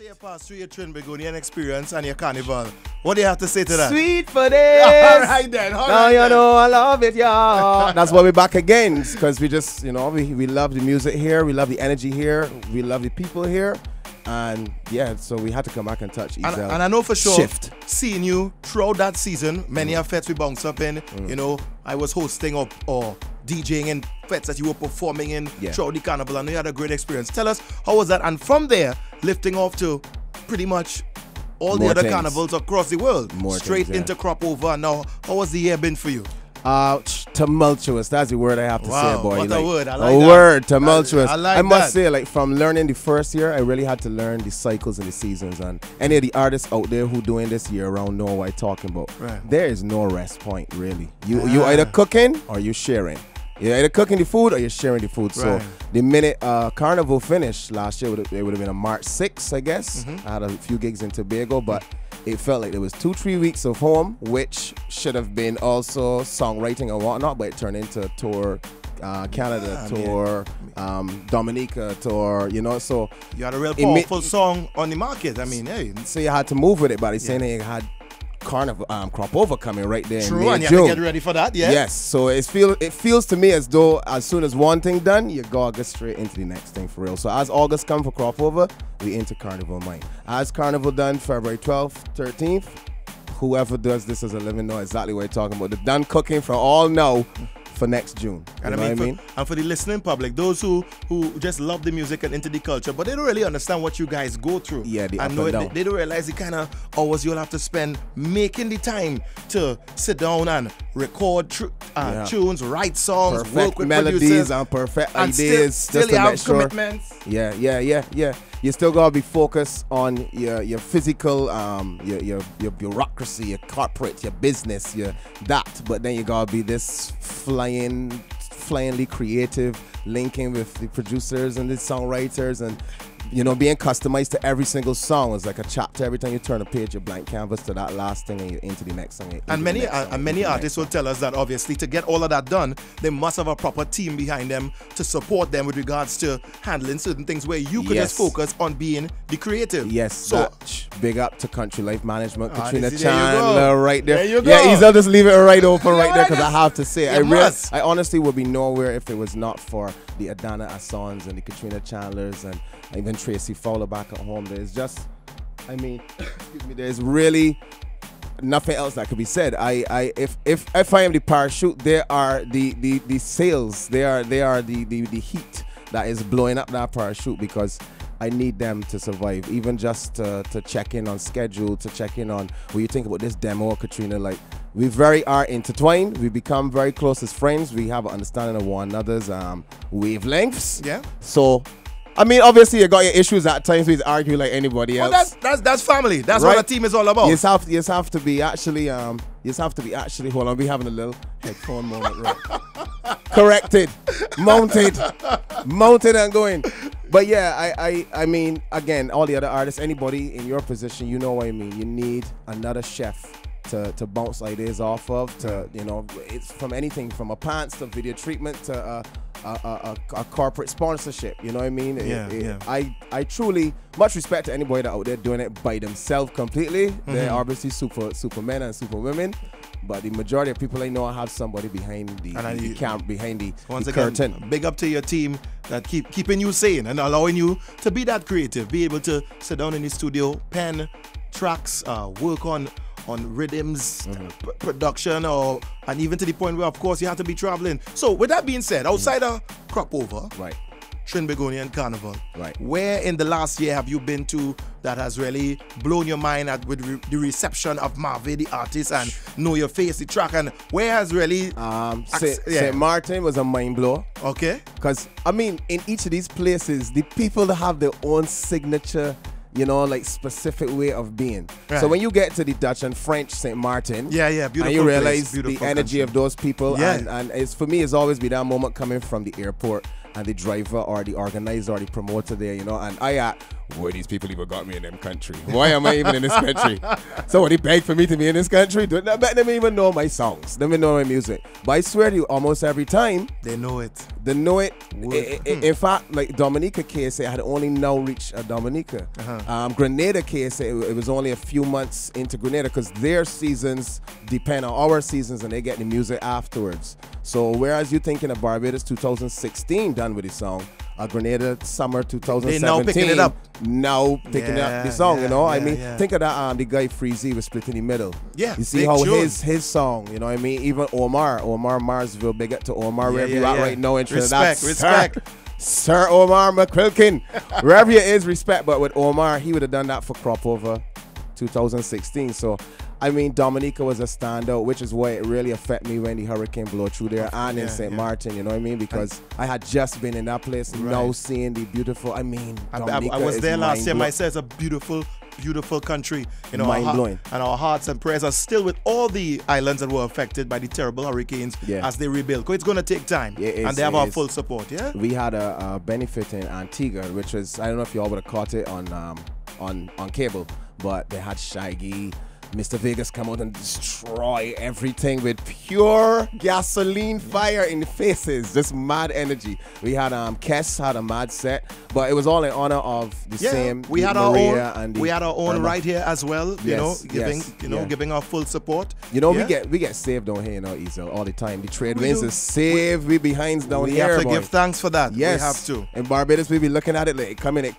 say you pass through your Trinbagonian experience and your carnival, what do you have to say to that? Sweet for this. All right then. All Now right you then. know I love it, y'all. That's why we're back again, because we just, we love the music here, we love the energy here, we love the people here, and yeah, so we had to come back and touch Ezel. And I know for sure, Shift. seeing you throughout that season, many of fets we bounce up in. You know, I was hosting or DJing in fets that you were performing in throughout the carnival. I know you had a great experience. Tell us, how was that? And from there, lifting off to pretty much all the other carnivals across the world. Straight into crop over. Now, how was the year been for you? Tumultuous. That's the word I have to say, boy. What a word. I like a that. word, tumultuous. I must say, like, from learning the first year, I really had to learn the cycles and the seasons. And any of the artists out there who doing this year round know what I'm talking about. Right. There is no rest point, really. You either cooking or you sharing. You're either cooking the food or you're sharing the food. So the minute Carnival finished last year, it would have been on March 6th, I guess. I had a few gigs in Tobago, but it felt like there was 2-3 weeks of home, which should have been also songwriting and whatnot, but it turned into tour, Canada tour, Dominica tour, so you had a real powerful song on the market. I mean, hey. So you had to move with it, but it's saying you had Carnival, crop over coming right there. True, in May, and you June. have to get ready for that, Yes, so it feels to me as though as soon as one thing done, you go August straight into the next thing for real. So as August come for crop over, we into Carnival mine. As Carnival done February 12th, 13th, whoever does this as a living know exactly what you're talking about. They're done cooking for all now for next June. And I mean, and for the listening public, those who just love the music and into the culture, but they don't really understand what you guys go through. Yeah, the up and down. They don't realize the kind of hours you'll have to spend making the time to sit down and record tunes, write songs, perfect work with melodies producers, and perfect and ideas. Still you have commitments. Yeah. You still gotta be focused on your physical, your bureaucracy, your corporate, your business, but then you gotta be this flyingly creative, linking with the producers and the songwriters, and being customized to every single song. It's like a chapter. Every time you turn a page, you blank canvas to that last thing, and you're into the next song. And many artists will tell us that obviously to get all of that done, they must have a proper team behind them to support them with regards to handling certain things where you could just focus on being the creative. Yes, so big up to Country Life Management, Katrina there Chandler right there. There you go. Yeah, Ezel just leave it right open right there, because I have to say, I honestly would be nowhere if it was not for the Adana Assons and the Katrina Chandlers and even Tracy Fowler back at home. There's just, there's really nothing else that could be said. If I am the parachute, there are the sails, they are the heat that is blowing up that parachute, because I need them to survive, even just to check in on schedule, to check in on what you think about this demo, Katrina. Like, we are intertwined. We become very close as friends. We have an understanding of one another's wavelengths. Yeah. So, obviously you got your issues at times. We argue like anybody else. That's family. That's what a team is all about. You have to be actually hold on, we having a little headphone moment, right? Corrected, mounted and going. But yeah, I mean, again, all the other artists, anybody in your position, you know what I mean. You need another chef to bounce ideas off of, it's from anything from a pants to video treatment to a corporate sponsorship, you know what I mean? I truly, much respect to anybody that out there doing it by themselves completely. They're obviously supermen and superwomen, but the majority of people I know have somebody behind the camp, behind the curtain. Big up to your team that keeping you sane and allowing you to be that creative, be able to sit down in the studio, pen tracks, work on rhythms, production, and even to the point where, of course, you have to be traveling. So, with that being said, outside of crop over, Trinbagonian Carnival, where in the last year have you been to that has really blown your mind with the reception of Marvay, the artist, and Know Your Face, the track, and where has really... St. Martin was a mind blower. Okay. Because, in each of these places, the people that have their own signature, like specific way of being. So when you get to the Dutch and French St. Martin, beautiful, and you realize the energy of those people, and it's, for me, it's always be that moment coming from the airport and the driver or the organizer or the promoter there, you know, and why these people even got me in them country? Why am I even in this country? Somebody begged for me to be in this country. Don't bet them even know my songs. They don't know my music. But I swear to you, almost every time they know it. They know it. In fact, like Dominica KSA had only now reached Dominica. Grenada KSA, it was only a few months into Grenada because their seasons depend on our seasons and they get the music afterwards. So whereas you're thinking of Barbados 2016 done with the song, Grenada summer 2017. They now picking it up. Now picking up the song, you know. I mean, think of that. The guy Freezy was split in the middle. Yeah, you see how his song, you know what I mean. Even Omar Marsville, big up to Omar wherever you are right now in Trinidad. Respect. Sir Omar McQuilkin, wherever you is, respect. But with Omar, he would have done that for Crop Over 2016. So. I mean, Dominica was a standout, which is why it really affected me when the hurricane blew through there and in St. Martin, you know what I mean? Because I had just been in that place, now seeing the beautiful, I mean, I was there last year myself. It's a beautiful, beautiful country. You know, mind-blowing. And our hearts and prayers are still with all the islands that were affected by the terrible hurricanes as they rebuild. Because it's going to take time. And they have our full support, We had a benefit in Antigua, which was, I don't know if you all would have caught it on cable, but they had Shaggy, Mr. Vegas come out and destroy everything with pure gasoline fire in the faces, just mad energy. We had Kess had a mad set, but it was all in honor of the same. We had our own. We had our own right here as well. You know, giving our full support. You know, we get saved down here, you know, Ezel, all the time. The trade winds is saved. We behinds down here. We have to give thanks for that. Yes, we have to. In Barbados, we be looking at it like coming.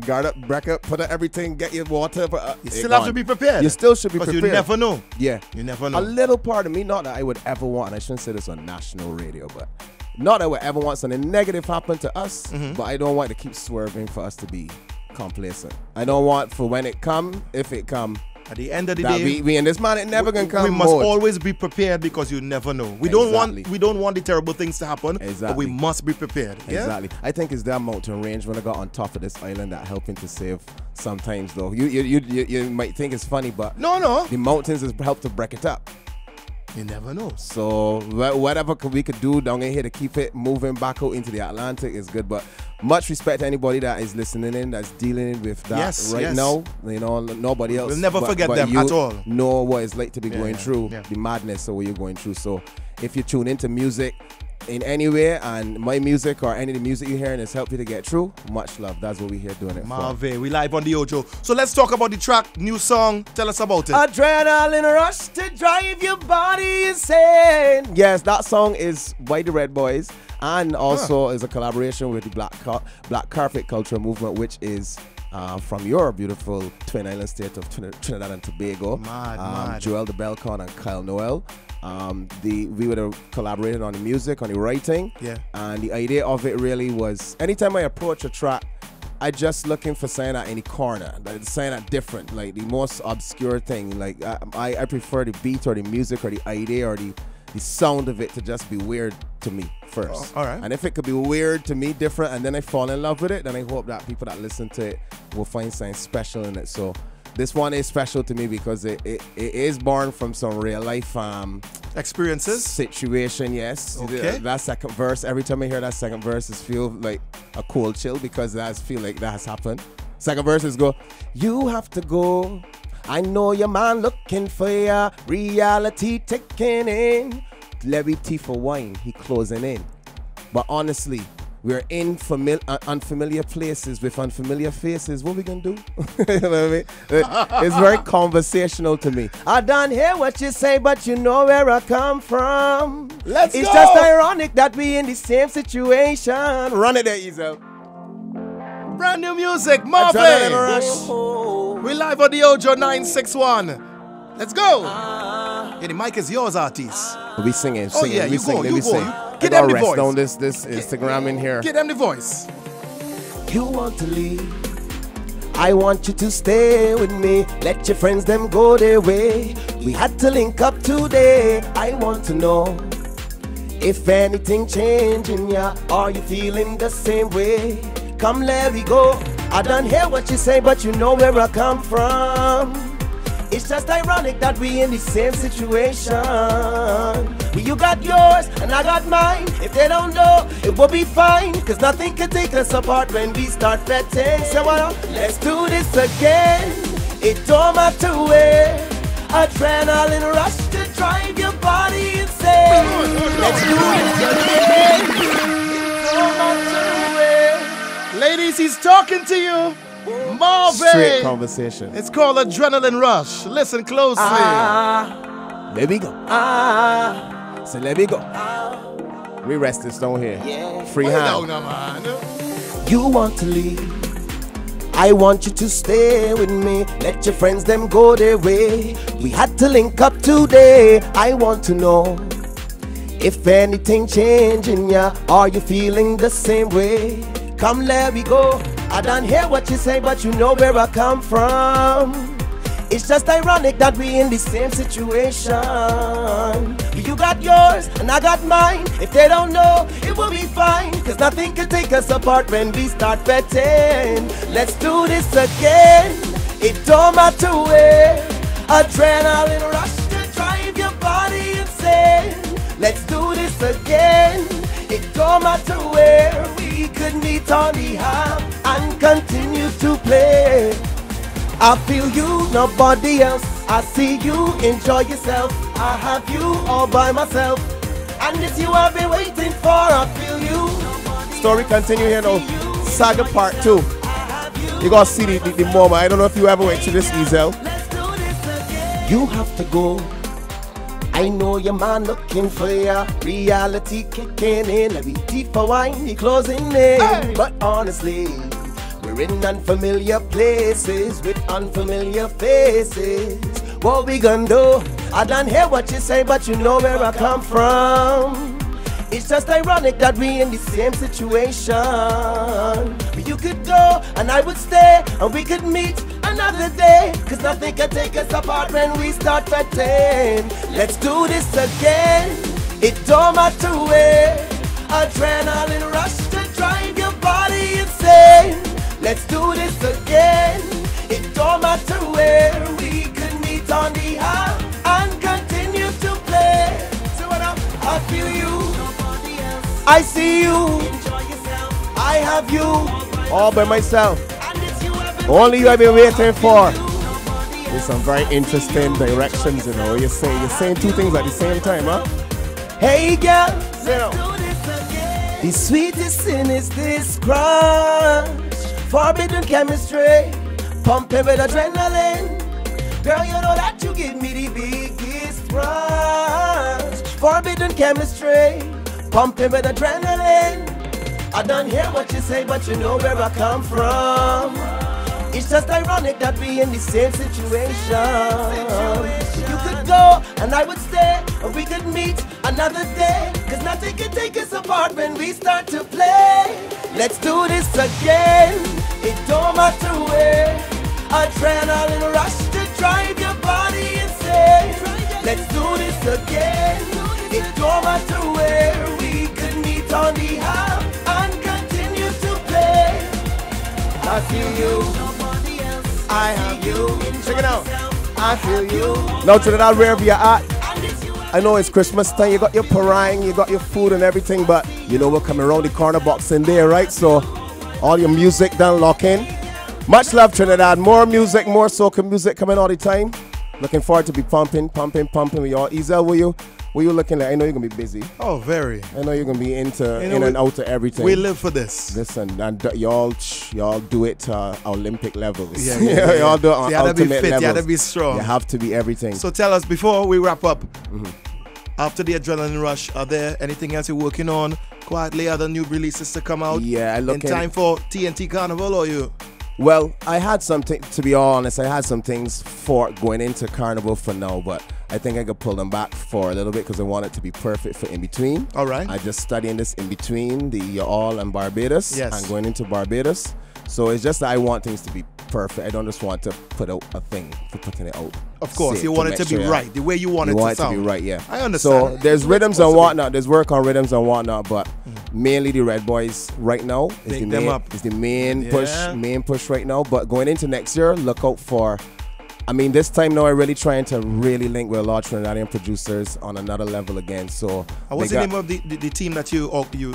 Guard up, break up, put up everything, get your water. You still have to be prepared. You still should be prepared. You never know. Yeah. You never know. A little part of me, not that I would ever want, and I shouldn't say this on national radio, but not that I would ever want something negative happen to us, but I don't want to keep swerving for us to be complacent. I don't want for when it come, if it come, at the end of the day, we in this man, it never gonna come. We must always be prepared because you never know. We don't want the terrible things to happen, but we must be prepared. Exactly. I think it's that mountain range when I got on top of this island that helping to save sometimes though. You might think it's funny, but no. The mountains has helped to break it up. You never know. So whatever we could do down in here to keep it moving back out into the Atlantic is good. But much respect to anybody that is listening in, that's dealing with that right now. You know, nobody else. We'll never forget them at all. Know what it's like to be going through the madness of what you're going through. So if you tune into music in any way, and my music or any of the music you're hearing has helped you to get through, much love. That's what we're here doing it Marvay, we live on the Ojo. So let's talk about the track, new song. Tell us about it. Adrenaline rush to drive your body insane. Yes, that song is by the Red Boys, and also is a collaboration with the Black Carpet Culture Movement, which is from your beautiful Twin Island state of Trinidad and Tobago. Joel the Belcon and Kyle Noel. We would have collaborated on the music, on the writing, and the idea of it really was, anytime I approach a track, I just looking for something at any corner, like something that different, like the most obscure thing. Like I prefer the beat or the music or the idea or the sound of it to just be weird to me first. All right. And if it could be weird to me, different, and then I fall in love with it, then I hope that people that listen to it will find something special in it. So this one is special to me because it is born from some real life experiences, situation. Yes. Okay. That second verse, every time I hear that second verse, it feels like a cold chill because I feel like that has happened. Second verse is go, you have to go. I know your man looking for ya. Reality taking in. Levity for wine, he closing in. But honestly, we're in unfamiliar places with unfamiliar faces. What we gonna do? You know what I mean? It's very conversational to me. I don't hear what you say, but you know where I come from. It's just ironic that we in the same situation. Run it there, Ezel. Brand new music, Marvay. We live on the Ojo 961. Let's go. The mic is yours, artist. We singing. Oh yeah, you go. Get them the voice. Down this Instagram in here. Get them the voice. You want to leave, I want you to stay with me. Let your friends them go their way. We had to link up today. I want to know if anything changing ya. Are you feeling the same way? Come let me go. I don't hear what you say, but you know where I come from. It's just ironic that we in the same situation. Well, you got yours and I got mine. If they don't know, it will be fine. Cause nothing can take us apart when we start betting. So let's do this again. It don't matter where. Adrenaline rush to drive your body insane. Let's do this again. It don't matter where. Ladies, he's talking to you. Marvay. Straight conversation. It's called Adrenaline Rush. Listen closely. Let me go. So let me go. We rest this down here. Yeah. Free hand. You want to leave. I want you to stay with me. Let your friends them go their way. We had to link up today. I want to know if anything changing ya. Are you feeling the same way? Come, let me go. I don't hear what you say, but you know where I come from. It's just ironic that we in the same situation. You got yours and I got mine. If they don't know, it will be fine. Cause nothing can take us apart when we start betting. Let's do this again. It don't matter where. Adrenaline rush to drive your body insane. Let's do this again. It don't matter where. We could meet on the hub and continue to play. I feel you, nobody else. I see you, enjoy yourself. I have you all by myself. And it's you I've been waiting for. I feel you. Story continue here now. Saga part 2. You gotta see the moment. I don't know if you ever went to this, Ezel. You have to go. I know your man looking for ya. Reality kicking in. Every teeth for wine, the closing in. Hey. But honestly, we're in unfamiliar places with unfamiliar faces. What we gonna do? I don't hear what you say, but you know where I come from. It's just ironic that we in the same situation. You could go and I would stay and we could meet another day. Cause nothing can take us apart when we start betting. Let's do this again. It don't matter where. Adrenaline rush to drive your body insane. Let's do this again. It don't matter where. We could meet on the hub and continue to play. So what up? I feel you. I see you. I have you. All by myself. Only you I've been waiting for. There's some very interesting directions, you know. You're saying two things at the same time, huh? Hey girl, the sweetest sin is this crush. Forbidden chemistry, pumping with adrenaline. Girl, you know that you give me the biggest rush. Forbidden chemistry, pumping with adrenaline. I don't hear what you say, but you know where I come from. It's just ironic that we in the same situation. You could go and I would stay, or we could meet another day. Cause nothing can take us apart when we start to play. Let's do this again. It don't matter where. Adrenaline rush to drive your body insane. Let's do this again. It don't matter where. We could meet on the hub and continue to play. I feel you. I have you. Check it out. I feel you. Now to that wherever you're at. I know it's Christmas time. You got your parang, you got your food and everything, but you know we're coming around the corner box in there, right? So all your music done, lock in. Much love, Trinidad. More music, more soca music coming all the time. Looking forward to be pumping with y'all. Ezel, what you looking like? I know you're gonna be busy. Oh, very. I know you're gonna be in and out of everything. We live for this. Listen, and y'all do it to Olympic levels. Yeah. Y'all do it on you gotta ultimate be fit, levels. you gotta be strong. You have to be everything. So tell us, before we wrap up, after the adrenaline rush, are there anything else you're working on quietly? Other new releases to come out? Yeah, in time for TNT Carnival, or you? Well, I had something, to be honest, I had some things for going into Carnival for now, but I think I could pull them back for a little bit because I want it to be perfect for in between. All right. I just studying this in between the All and Barbados. Yes. I'm going into Barbados. So it's just that I want things to be perfect. I don't just want to put out a thing for putting it out. Of course, you want it to be right, the way you want it to sound. To be right, yeah. I understand. So there's rhythms and whatnot. There's work on rhythms and whatnot, but mainly the Red Boys right now is the main push right now. But going into next year, look out for I mean, this time now, I'm really trying to really link with a lot of Trinidadian producers on another level again. So, what's the name of the team that you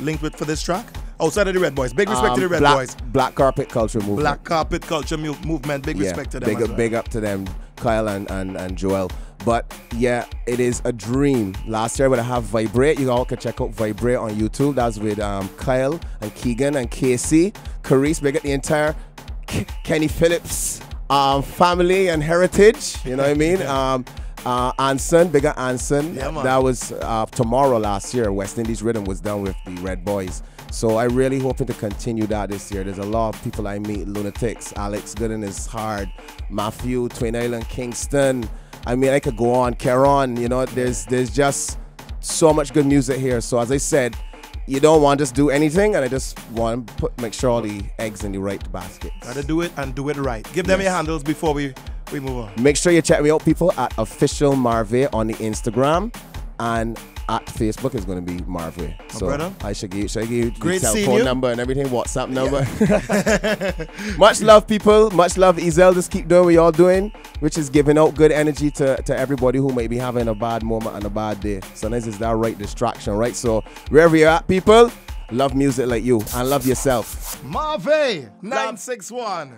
linked with for this track? Outside of the Red Boys. Big respect to the Red Boys. Black Carpet Culture Movement. Black Carpet Culture Movement. Big respect to them. Big up to them, Kyle and Joel. But yeah, it is a dream. Last year I would have Vibrate. You all can check out Vibrate on YouTube. That's with Kyle and Keegan and Casey. Carice, big up the entire Kenny Phillips family and heritage. You know what I mean? Anson, bigger Anson. Yeah, that was tomorrow last year. West Indies Rhythm was done with the Red Boys. So I really hoping to continue that this year. There's a lot of people I meet, Lunatics, Alex Gooden is hard, Matthew, Twin Island, Kingston. I mean, I could go on, Caron. You know, there's just so much good music here. So as I said, you don't want to just do anything, and I just want to make sure all the eggs in the right basket. Gotta do it and do it right. Give them your handles before we move on. Make sure you check me out, people, at official Marvay on the Instagram, and at Facebook is going to be Marvay. So brother, I should give you great the telephone number and everything, WhatsApp number. Yeah. Much love, people. Much love, Ezel. Just keep doing what y'all doing, which is giving out good energy to everybody who may be having a bad moment and a bad day. Sometimes it's that right distraction, right? So wherever you're at, people, love music like you and love yourself. Marvay 961.